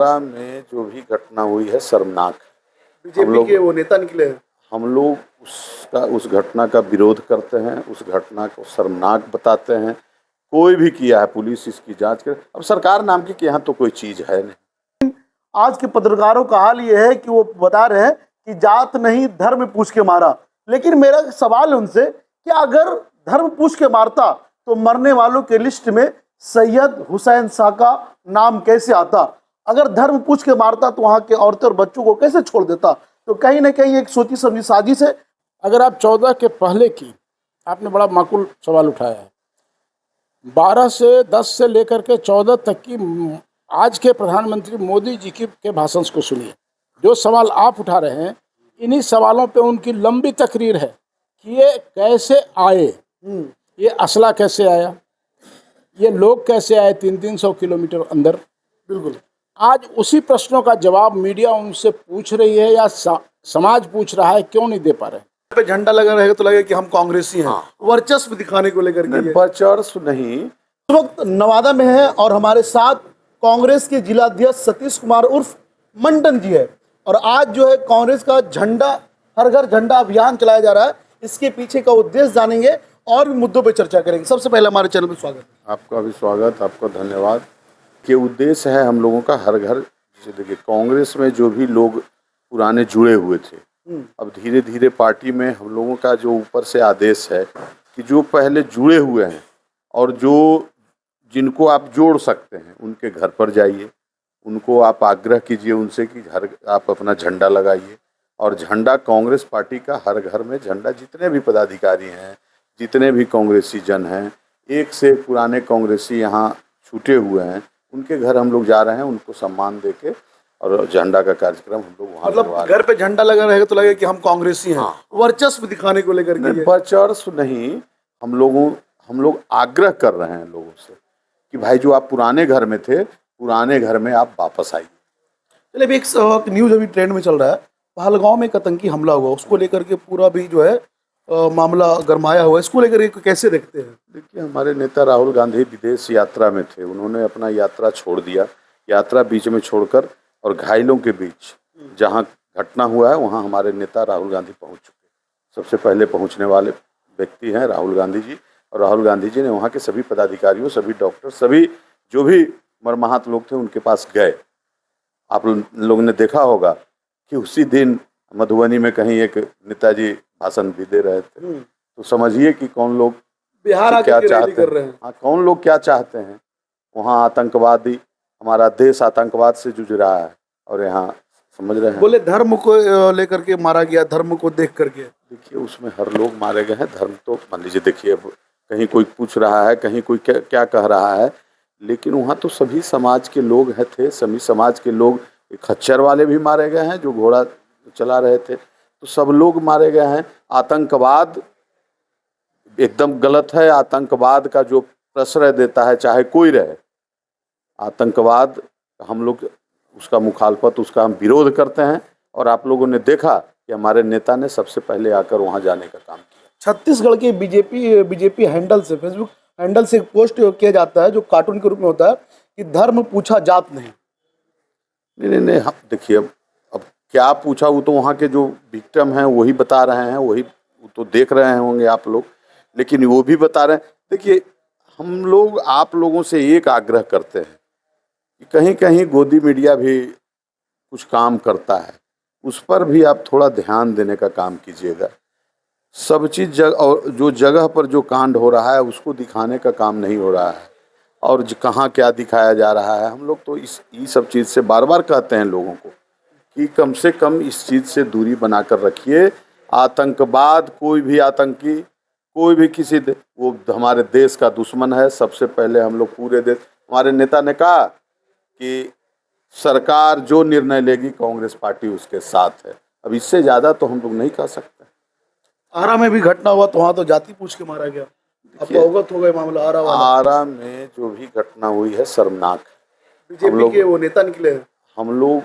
में जो भी घटना हुई है शर्मनाक। बीजेपी के वो नेता निकले हैं। हम लोग उस घटना का विरोध करते हैं, उस घटना को शर्मनाक बताते हैं। कोई भी किया है, पुलिस इसकी जांच करे। अब सरकार नाम की यहाँ तो कोई चीज है नहीं। आज के पत्रकारों का हाल ये है कि वो बता रहे हैं कि जात नहीं धर्म पूछ के मारा। लेकिन मेरा सवाल है उनसे कि अगर धर्म पूछ के मारता तो मरने वालों के लिस्ट में सैयद हुसैन शाह का नाम कैसे आता? अगर धर्म पूछ के मारता तो वहां के औरतें और बच्चों को कैसे छोड़ देता? तो कहीं ना कहीं एक सोची समझी साजिश है। अगर आप 14 के पहले की, आपने बड़ा माकूल सवाल उठाया है। 12 से 10 से लेकर के 14 तक की आज के प्रधानमंत्री मोदी जी के भाषण को सुनिए। जो सवाल आप उठा रहे हैं, इन्हीं सवालों पे उनकी लंबी तकरीर है कि ये कैसे आए, ये असला कैसे आया, ये लोग कैसे आए 300-300 किलोमीटर अंदर। बिल्कुल। आज उसी प्रश्नों का जवाब मीडिया उनसे पूछ रही है या समाज पूछ रहा है, क्यों नहीं दे पा रहे? पे झंडा लगा रहेगा तो लगेगा कि हम कांग्रेसी हैं। हाँ। वर्चस्व दिखाने को लेकर के। वर्चस्व नहीं। इस वक्त नवादा में है और हमारे साथ कांग्रेस के जिलाध्यक्ष सतीश कुमार उर्फ मंडन जी है। और आज जो है कांग्रेस का झंडा, हर घर झंडा अभियान चलाया जा रहा है। इसके पीछे का उद्देश्य जानेंगे और भी मुद्दों पर चर्चा करेंगे। सबसे पहले हमारे चैनल में स्वागत। आपका भी स्वागत, आपका धन्यवाद। के उद्देश्य है हम लोगों का हर घर। देखिए, कांग्रेस में जो भी लोग पुराने जुड़े हुए थे, अब धीरे धीरे पार्टी में हम लोगों का जो ऊपर से आदेश है कि जो पहले जुड़े हुए हैं और जिनको आप जोड़ सकते हैं उनके घर पर जाइए, उनको आप आग्रह कीजिए उनसे कि घर आप अपना झंडा लगाइए। और झंडा कांग्रेस पार्टी का हर घर में झंडा, जितने भी पदाधिकारी हैं, जितने भी कांग्रेसी जन हैं, एक से पुराने कांग्रेसी यहाँ छूटे हुए हैं, उनके घर हम लोग जा रहे हैं, उनको सम्मान देके और झंडा का कार्यक्रम हम लोग वहाँ मतलब घर पे झंडा लगा रहेगा तो लगेगा कि हम कांग्रेसी हैं। हाँ। वर्चस्व दिखाने को लेकर के। वर्चस्व नहीं, हम लोग आग्रह कर रहे हैं लोगों से कि भाई जो आप पुराने घर में थे, पुराने घर में आप वापस आइए। चलिए, अभी एक न्यूज अभी ट्रेंड में चल रहा है। पहलगांव में एक आतंकी हमला हुआ, उसको लेकर के पूरा भी जो है मामला गरमाया हुआ है। इसको लेकर के कैसे देखते हैं? देखिए, हमारे नेता राहुल गांधी विदेश यात्रा में थे। उन्होंने अपना यात्रा छोड़ दिया, यात्रा बीच में छोड़कर, और घायलों के बीच जहां घटना हुआ है वहां हमारे नेता राहुल गांधी पहुंच चुके। सबसे पहले पहुंचने वाले व्यक्ति हैं राहुल गांधी जी। और राहुल गांधी जी ने वहां के सभी पदाधिकारियों, सभी डॉक्टर, सभी जो भी मर्माहत लोग थे उनके पास गए। आप लोगों ने देखा होगा कि उसी दिन मधुबनी में कहीं एक नेताजी भाषण भी दे रहे थे। तो समझिए कि कौन लोग बिहार क्या चाहते हैं। हाँ, कौन लोग क्या चाहते हैं। वहाँ आतंकवादी, हमारा देश आतंकवाद से जूझ रहा है और यहाँ समझ रहे हैं। बोले धर्म को लेकर के मारा गया, धर्म को देख करके। देखिए, उसमें हर लोग मारे गए हैं। धर्म तो मान लीजिए, देखिए, अब कहीं कोई पूछ रहा है, कहीं कोई क्या कह रहा है, लेकिन वहाँ तो सभी समाज के लोग थे। सभी समाज के लोग, खच्चर वाले भी मारे गए हैं जो घोड़ा चला रहे थे, तो सब लोग मारे गए हैं। आतंकवाद एकदम गलत है। आतंकवाद का जो प्रश्रय देता है, चाहे कोई रहे, आतंकवाद हम लोग उसका मुखालफत, उसका हम विरोध करते हैं। और आप लोगों ने देखा कि हमारे नेता ने सबसे पहले आकर वहां जाने का काम किया। छत्तीसगढ़ के बीजेपी हैंडल से, फेसबुक हैंडल से एक पोस्ट किया जाता है जो कार्टून के रूप में होता है कि धर्म पूछा जात नहीं। नहीं, हम देखिए, अब क्या पूछा, वो तो वहाँ के जो विक्टिम हैं वही बता रहे हैं, वही तो देख रहे होंगे आप लोग, लेकिन वो भी बता रहे हैं। देखिए, हम लोग आप लोगों से एक आग्रह करते हैं कि कहीं कहीं गोदी मीडिया भी कुछ काम करता है, उस पर भी आप थोड़ा ध्यान देने का काम कीजिएगा। सब चीज़ और जो जगह पर जो कांड हो रहा है उसको दिखाने का काम नहीं हो रहा है, और कहाँ क्या दिखाया जा रहा है। हम लोग तो ये सब चीज़ से बार बार कहते हैं लोगों को कि कम से कम इस चीज़ से दूरी बनाकर रखिए। आतंकवाद, कोई भी आतंकी, कोई भी वो हमारे देश का दुश्मन है। सबसे पहले हम लोग पूरे देश, हमारे नेता ने कहा कि सरकार जो निर्णय लेगी कांग्रेस पार्टी उसके साथ है। अब इससे ज़्यादा तो हम लोग नहीं कह सकते। आरा में भी घटना हुआ तो वहाँ तो जाति पूछ के मारा गया। आपको अवगत हो गया मामला आरा वाला? आरा में जो भी घटना हुई है शर्मनाक। बीजेपी के वो नेता निकले हैं। हम लोग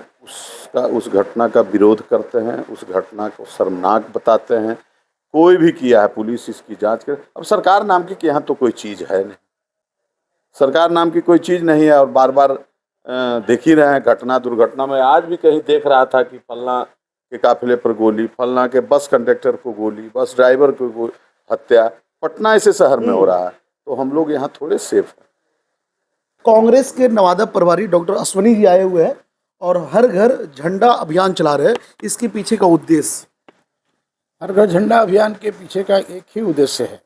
उस घटना का विरोध करते हैं, उस घटना को शर्मनाक बताते हैं। कोई भी किया है, पुलिस इसकी जांच करे। अब सरकार नाम की यहाँ तो कोई चीज़ है नहीं। सरकार नाम की कोई चीज़ नहीं है। और बार बार देख ही रहे हैं घटना दुर्घटना में। आज भी कहीं देख रहा था कि फलना के काफिले पर गोली, फलना के बस कंडक्टर को गोली, बस ड्राइवर को हत्या पटना ऐसे शहर में हो रहा है। तो हम लोग यहाँ थोड़े सेफ हैं। कांग्रेस के नवादा प्रभारी डॉक्टर अश्वनी जी आए हुए हैं और हर घर झंडा अभियान चला रहे हैं। इसके पीछे का उद्देश्य, हर घर झंडा अभियान के पीछे का एक ही उद्देश्य है,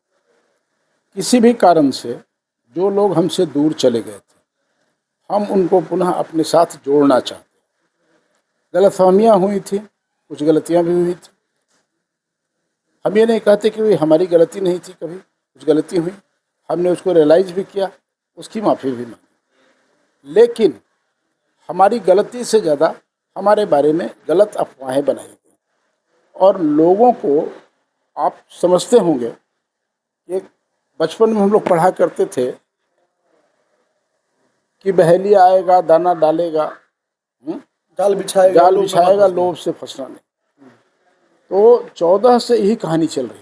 किसी भी कारण से जो लोग हमसे दूर चले गए थे, हम उनको पुनः अपने साथ जोड़ना चाहते हैं। गलतफहमियाँ हुई थी, कुछ गलतियाँ भी हुई थी। हम ये नहीं कहते कि हमारी गलती नहीं थी, कभी कुछ गलती हुई, हमने उसको रियलाइज़ भी किया, उसकी माफ़ी भी मांगी। लेकिन हमारी गलती से ज़्यादा हमारे बारे में गलत अफवाहें बनाई गई और लोगों को, आप समझते होंगे, एक बचपन में हम लोग पढ़ा करते थे कि बहेली आएगा दाना डालेगा, जाल बिछाएगा लोभ से फंसना नहीं। तो 14 से यही कहानी चल रही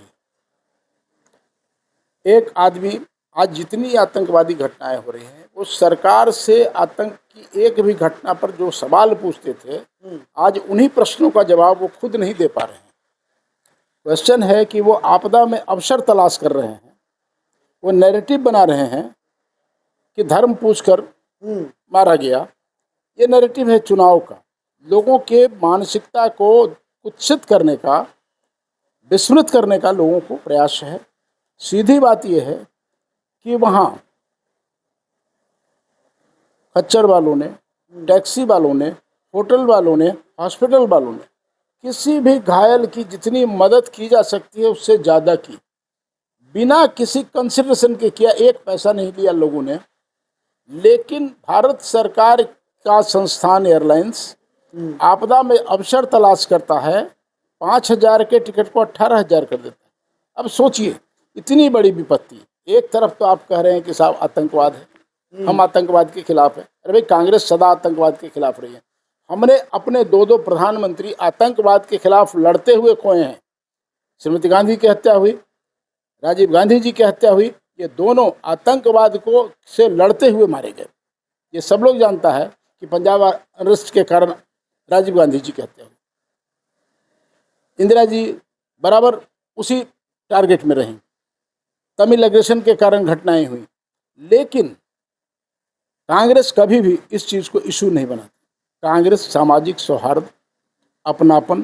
है। एक आदमी, आज जितनी आतंकवादी घटनाएं हो रही हैं, वो सरकार से आतंक की एक भी घटना पर जो सवाल पूछते थे, आज उन्हीं प्रश्नों का जवाब वो खुद नहीं दे पा रहे हैं। क्वेश्चन है कि वो आपदा में अवसर तलाश कर रहे हैं, वो नैरेटिव बना रहे हैं कि धर्म पूछकर मारा गया। ये नैरेटिव है चुनाव का, लोगों के मानसिकता को कुत्सित करने का, विस्मृत करने का लोगों को प्रयास है। सीधी बात यह है कि वहाँ खच्चर वालों ने, टैक्सी वालों ने, होटल वालों ने, हॉस्पिटल वालों ने किसी भी घायल की जितनी मदद की जा सकती है उससे ज़्यादा की, बिना किसी कंसिडरेशन के किया। एक पैसा नहीं लिया लोगों ने। लेकिन भारत सरकार का संस्थान एयरलाइंस आपदा में अवसर तलाश करता है, 5,000 के टिकट को 18,000 कर देता है। अब सोचिए, इतनी बड़ी विपत्ति, एक तरफ तो आप कह रहे हैं कि साहब आतंकवाद है, हम आतंकवाद के खिलाफ हैं। अरे भाई, कांग्रेस सदा आतंकवाद के खिलाफ रही है। हमने अपने दो प्रधानमंत्री आतंकवाद के खिलाफ लड़ते हुए खोए हैं। श्रीमती गांधी की हत्या हुई, राजीव गांधी जी की हत्या हुई, ये दोनों आतंकवाद को से लड़ते हुए मारे गए। ये सब लोग जानता है कि पंजाब अरेस्ट के कारण राजीव गांधी जी की हत्या हुई। इंदिरा जी बराबर उसी टारगेट में रहीं। तमिल एग्रेशन के कारण घटनाएं हुई। लेकिन कांग्रेस कभी भी इस चीज़ को इशू नहीं बनाती। कांग्रेस सामाजिक सौहार्द, अपनापन,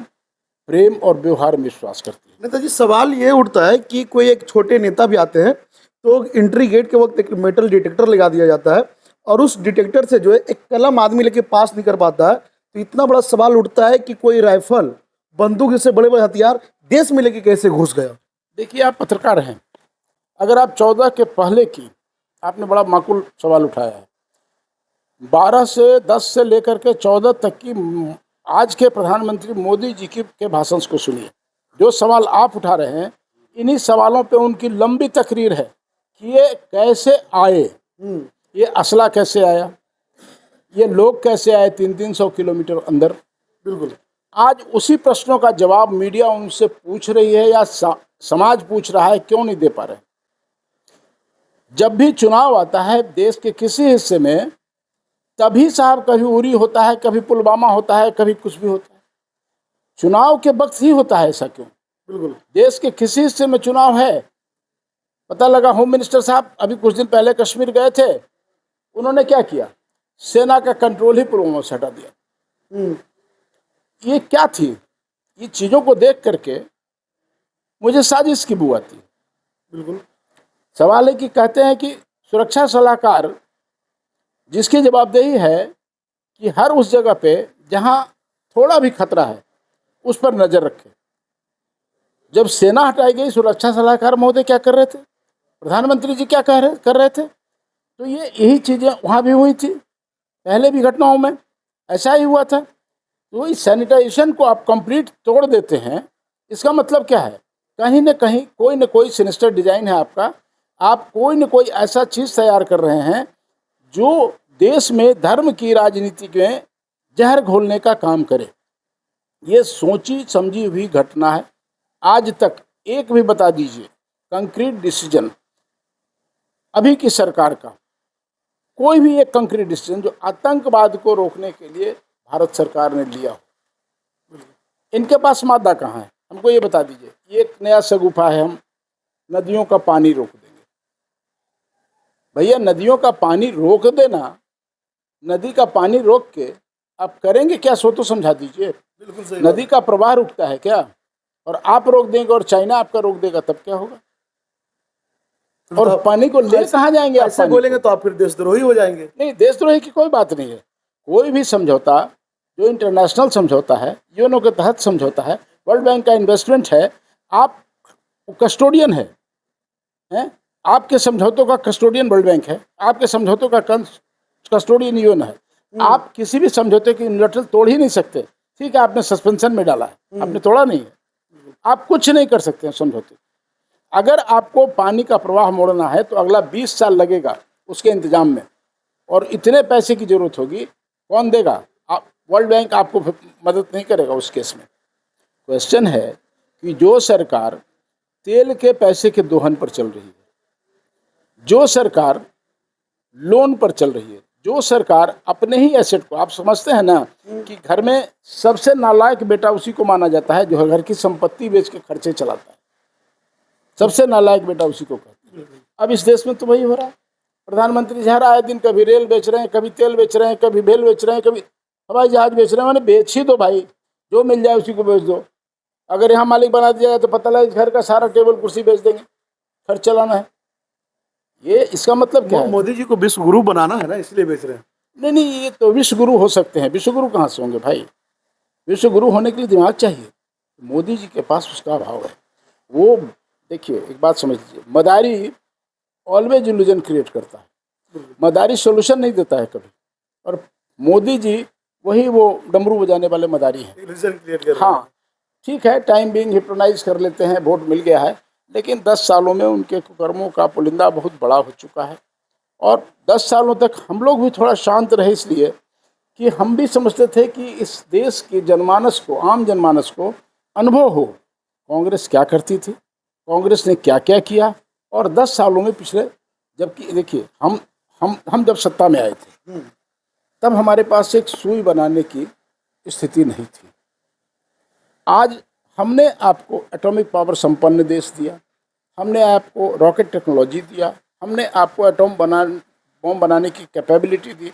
प्रेम और व्यवहार में विश्वास करती है। नेताजी, सवाल ये उठता है कि कोई एक छोटे नेता भी आते हैं तो एंट्री गेट के वक्त एक मेटल डिटेक्टर लगा दिया जाता है और उस डिटेक्टर से जो है एक कलम आदमी लेके पास नहीं कर पाता है। तो इतना बड़ा सवाल उठता है कि कोई राइफल, बंदूक जैसे बड़े बड़े हथियार देश में लेके कैसे घुस गया। देखिए, आप पत्रकार हैं, अगर आप 14 के पहले की, आपने बड़ा माकूल सवाल उठाया है। 12 से 10 से लेकर के 14 तक की आज के प्रधानमंत्री मोदी जी के भाषण को सुनिए। जो सवाल आप उठा रहे हैं, इन्हीं सवालों पे उनकी लंबी तकरीर है कि ये कैसे आए, ये असला कैसे आया, ये लोग कैसे आए 300-300 किलोमीटर अंदर। बिल्कुल, आज उसी प्रश्नों का जवाब मीडिया उनसे पूछ रही है या समाज पूछ रहा है, क्यों नहीं दे पा रहे। जब भी चुनाव आता है देश के किसी हिस्से में, तभी साहब कभी उरी होता है, कभी पुलवामा होता है, कभी कुछ भी होता है। चुनाव के वक्त ही होता है ऐसा क्यों? बिल्कुल, देश के किसी हिस्से में चुनाव है। पता लगा होम मिनिस्टर साहब अभी कुछ दिन पहले कश्मीर गए थे, उन्होंने क्या किया, सेना का कंट्रोल ही पुलवामा से हटा दिया। ये क्या थी? ये चीज़ों को देख करके मुझे साजिश की बू आती। बिल्कुल, सवाल है कि कहते हैं कि सुरक्षा सलाहकार जिसकी जवाबदेही है कि हर उस जगह पे जहां थोड़ा भी खतरा है उस पर नज़र रखे। जब सेना हटाई गई, सुरक्षा सलाहकार महोदय क्या कर रहे थे, प्रधानमंत्री जी क्या कर रहे थे? तो यही चीज़ें वहाँ भी हुई थी, पहले भी घटनाओं में ऐसा ही हुआ था। तो इस सैनिटाइजेशन को आप कंप्लीट तोड़ देते हैं, इसका मतलब क्या है? कहीं न कहीं कोई न कोई सिनिस्टर डिजाइन है आपका। आप कोई न कोई ऐसा चीज़ तैयार कर रहे हैं जो देश में धर्म की राजनीति में जहर घोलने का काम करे। ये सोची समझी हुई घटना है। आज तक एक भी बता दीजिए कंक्रीट डिसीजन अभी की सरकार का कोई भी एक कंक्रीट डिसीजन जो आतंकवाद को रोकने के लिए भारत सरकार ने लिया हो। इनके पास मादा कहाँ है, हमको ये बता दीजिए। ये एक नया शगुफा है, हम नदियों का पानी रोक देंगे। भैया नदियों का पानी रोक देना, नदी का पानी रोक के आप करेंगे क्या, सो तो समझा दीजिए। बिल्कुल सही नदी का प्रवाह रुकता है क्या? और आप रोक देंगे और चाइना आपका रोक देगा, तब क्या होगा? और पानी को ले कहाँ जाएंगे आप? ऐसे बोलेंगे तो आप फिर देशद्रोही हो जाएंगे। नहीं, देशद्रोही की कोई बात नहीं है। कोई भी समझौता जो इंटरनेशनल समझौता है, यूएनओ के तहत समझौता है, वर्ल्ड बैंक का इन्वेस्टमेंट है, आप कस्टोडियन हैं? आपके समझौतों का कस्टोडियन वर्ल्ड बैंक है, आपके समझौतों का कस्टोडियन यूएन है। आप किसी भी समझौते की यूनिलैटरल तोड़ ही नहीं सकते। ठीक है, आपने सस्पेंशन में डाला है, आपने तोड़ा नहीं है, आप कुछ नहीं कर सकते हैं समझौते। अगर आपको पानी का प्रवाह मोड़ना है तो अगला 20 साल लगेगा उसके इंतजाम में, और इतने पैसे की जरूरत होगी, कौन देगा? आप, वर्ल्ड बैंक आपको मदद नहीं करेगा उस केस में। क्वेश्चन है कि जो सरकार तेल के पैसे के दोहन पर चल रही है, जो सरकार लोन पर चल रही है, जो सरकार अपने ही एसेट को, आप समझते हैं ना कि घर में सबसे नालायक बेटा उसी को माना जाता है जो घर की संपत्ति बेच के खर्चे चलाता है। सबसे नालायक बेटा उसी को कहते हैं। अब इस देश में तो वही हो रहा है। प्रधानमंत्री जी हर आए दिन कभी रेल बेच रहे हैं, कभी तेल बेच रहे हैं, कभी भेल बेच रहे हैं, कभी हवाई जहाज बेच रहे हैं। मैंने बेच ही दो भाई, जो मिल जाए उसी को बेच दो। अगर यहाँ मालिक बना दिया जाए तो पता लगे घर का सारा टेबल कुर्सी बेच देंगे, खर्च चलाना है। ये इसका मतलब क्या है? मोदी जी को विश्व गुरु बनाना है ना, इसलिए बेच रहे हैं। नहीं नहीं, ये तो विश्व गुरु हो सकते हैं। विश्व गुरु कहाँ से होंगे भाई? विश्व गुरु होने के लिए दिमाग चाहिए। मोदी जी के पास उसका अभाव है। वो देखिए, एक बात समझ लीजिए, मदारी ऑलवेज इल्यूजन क्रिएट करता है, मदारी सोल्यूशन नहीं देता है कभी। और मोदी जी वही वो डमरू बजाने वाले मदारी हैं। इल्यूजन क्रिएट कर रहे हैं। हाँ ठीक है, टाइम बिंग हिप्नोटाइज कर लेते हैं, वोट मिल गया है, लेकिन 10 सालों में उनके कुकर्मों का पुलिंदा बहुत बड़ा हो चुका है। और 10 सालों तक हम लोग भी थोड़ा शांत रहे, इसलिए कि हम भी समझते थे कि इस देश के जनमानस को, आम जनमानस को अनुभव हो कांग्रेस क्या करती थी, कांग्रेस ने क्या क्या किया। और 10 सालों में पिछले, जबकि देखिए हम जब सत्ता में आए थे तब हमारे पास एक सुई बनाने की स्थिति नहीं थी। आज हमने आपको एटॉमिक पावर संपन्न देश दिया, हमने आपको रॉकेट टेक्नोलॉजी दिया, हमने आपको बॉम्ब बनाने की कैपेबिलिटी दी,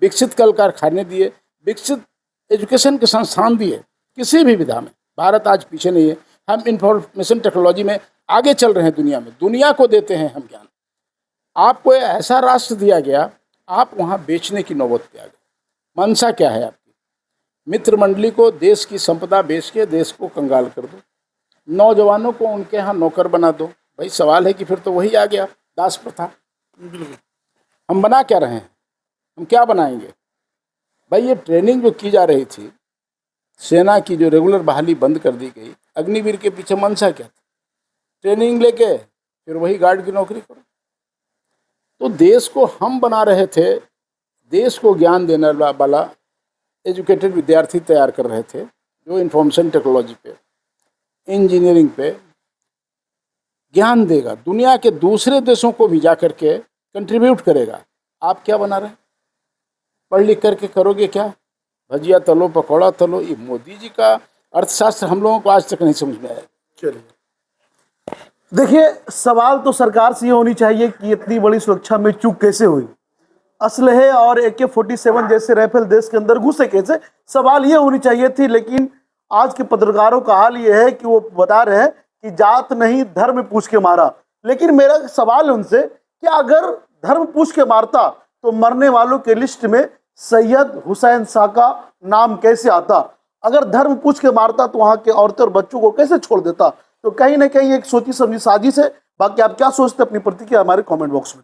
विकसित कल कारखाने दिए, विकसित एजुकेशन के संस्थान दिए। किसी भी विधा में भारत आज पीछे नहीं है। हम इंफॉर्मेशन टेक्नोलॉजी में आगे चल रहे हैं दुनिया में, दुनिया को देते हैं हम ज्ञान। आपको ऐसा राष्ट्र दिया गया, आप वहाँ बेचने की नौबत पे आ गए। मंशा क्या है आपकी? मित्र मंडली को देश की संपदा बेच के देश को कंगाल कर दो, नौजवानों को उनके यहाँ नौकर बना दो। भाई सवाल है कि फिर तो वही आ गया, दास प्रथा। हम बना क्या रहे हैं? हम क्या बनाएंगे? भाई ये ट्रेनिंग जो की जा रही थी, सेना की जो रेगुलर बहाली बंद कर दी गई, अग्निवीर के पीछे मंशा क्या थी? ट्रेनिंग लेके फिर वही गार्ड की नौकरी करो। तो देश को हम बना रहे थे, देश को ज्ञान देने वाला एजुकेटेड विद्यार्थी तैयार कर रहे थे, जो इंफॉर्मेशन टेक्नोलॉजी पे, इंजीनियरिंग पे ज्ञान देगा, दुनिया के दूसरे देशों को भी जा करके कंट्रीब्यूट करेगा। आप क्या बना रहे हैं? पढ़ लिख करके करोगे क्या? भजिया तलो, पकौड़ा तलो। ये मोदी जी का अर्थशास्त्र हम लोगों को आज तक नहीं समझ में आया। चलिए, देखिए, सवाल तो सरकार से ये होनी चाहिए कि इतनी बड़ी सुरक्षा में चूक कैसे हुई, असलहे और AK-47 जैसे राइफल देश के अंदर घुसे कैसे, सवाल ये होनी चाहिए थी। लेकिन आज के पत्रकारों का हाल ये है कि वो बता रहे हैं कि जात नहीं धर्म पूछ के मारा। लेकिन मेरा सवाल है उनसे कि अगर धर्म पूछ के मारता तो मरने वालों के लिस्ट में सैयद हुसैन शाह का नाम कैसे आता? अगर धर्म पूछ के मारता तो वहाँ के औरतें और बच्चों को कैसे छोड़ देता? तो कहीं ना कहीं एक सोची समझी साजिश है। बाकी आप क्या सोचते हैं, अपनी प्रतिक्रिया हमारे कमेंट बॉक्स में।